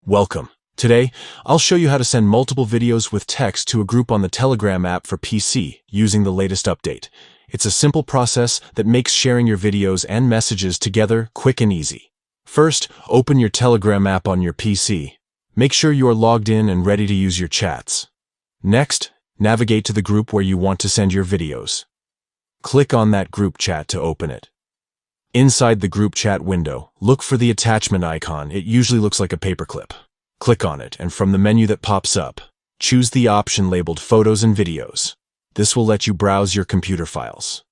Welcome. Today, I'll show you how to send multiple videos with text to a group on the Telegram app for PC using the latest update. It's a simple process that makes sharing your videos and messages together quick and easy. First, open your Telegram app on your PC. Make sure you are logged in and ready to use your chats. Next, navigate to the group where you want to send your videos. Click on that group chat to open it. Inside the group chat window, look for the attachment icon. It usually looks like a paperclip. Click on it, and from the menu that pops up, choose the option labeled Photos and Videos. This will let you browse your computer files.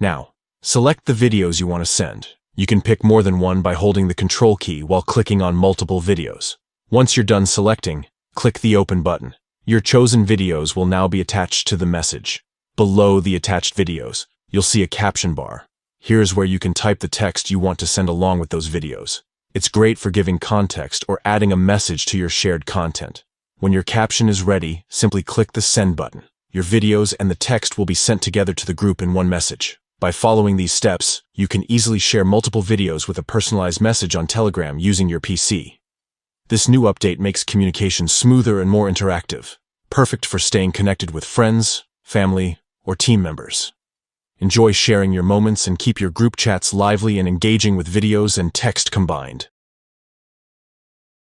Now, select the videos you want to send. You can pick more than one by holding the Control key while clicking on multiple videos. Once you're done selecting, click the Open button. Your chosen videos will now be attached to the message. Below the attached videos, you'll see a caption bar. Here's where you can type the text you want to send along with those videos. It's great for giving context or adding a message to your shared content. When your caption is ready, simply click the Send button. Your videos and the text will be sent together to the group in one message. By following these steps, you can easily share multiple videos with a personalized message on Telegram using your PC. This new update makes communication smoother and more interactive, perfect for staying connected with friends, family, or team members. Enjoy sharing your moments and keep your group chats lively and engaging with videos and text combined.